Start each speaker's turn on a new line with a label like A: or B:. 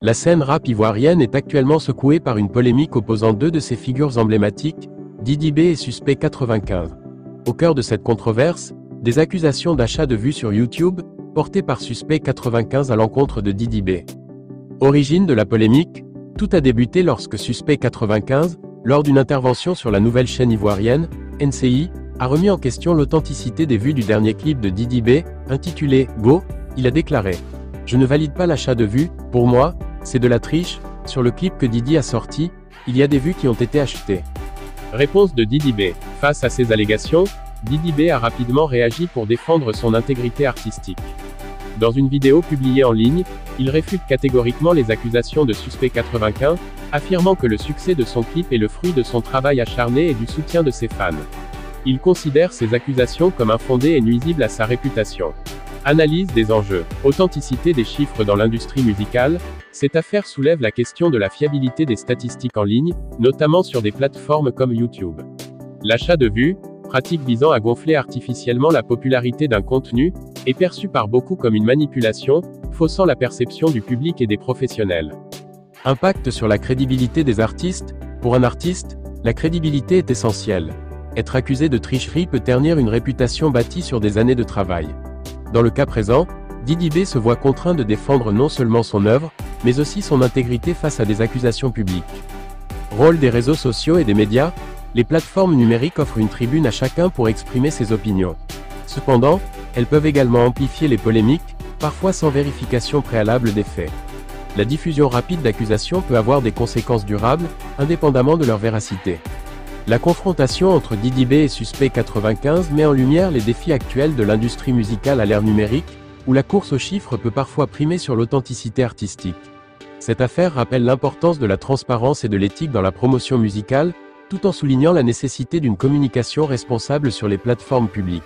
A: La scène rap ivoirienne est actuellement secouée par une polémique opposant deux de ses figures emblématiques, Didi B et Suspect 95. Au cœur de cette controverse, des accusations d'achat de vues sur YouTube, portées par Suspect 95 à l'encontre de Didi B. Origine de la polémique, tout a débuté lorsque Suspect 95, lors d'une intervention sur la nouvelle chaîne ivoirienne, NCI, a remis en question l'authenticité des vues du dernier clip de Didi B, intitulé « Go ». Il a déclaré « Je ne valide pas l'achat de vues, pour moi, c'est de la triche, sur le clip que Didi a sorti, il y a des vues qui ont été achetées. » Réponse de Didi B. Face à ces allégations, Didi B a rapidement réagi pour défendre son intégrité artistique. Dans une vidéo publiée en ligne, il réfute catégoriquement les accusations de Suspect 95, affirmant que le succès de son clip est le fruit de son travail acharné et du soutien de ses fans. Il considère ces accusations comme infondées et nuisibles à sa réputation. Analyse des enjeux. Authenticité des chiffres dans l'industrie musicale. Cette affaire soulève la question de la fiabilité des statistiques en ligne, notamment sur des plateformes comme YouTube. L'achat de vues, pratique visant à gonfler artificiellement la popularité d'un contenu, est perçu par beaucoup comme une manipulation, faussant la perception du public et des professionnels. Impact sur la crédibilité des artistes. Pour un artiste, la crédibilité est essentielle. Être accusé de tricherie peut ternir une réputation bâtie sur des années de travail. Dans le cas présent, Didi B se voit contraint de défendre non seulement son œuvre, mais aussi son intégrité face à des accusations publiques. Rôle des réseaux sociaux et des médias. Les plateformes numériques offrent une tribune à chacun pour exprimer ses opinions. Cependant, elles peuvent également amplifier les polémiques, parfois sans vérification préalable des faits. La diffusion rapide d'accusations peut avoir des conséquences durables, indépendamment de leur véracité. La confrontation entre Didi B et Suspect 95 met en lumière les défis actuels de l'industrie musicale à l'ère numérique, où la course aux chiffres peut parfois primer sur l'authenticité artistique. Cette affaire rappelle l'importance de la transparence et de l'éthique dans la promotion musicale, tout en soulignant la nécessité d'une communication responsable sur les plateformes publiques.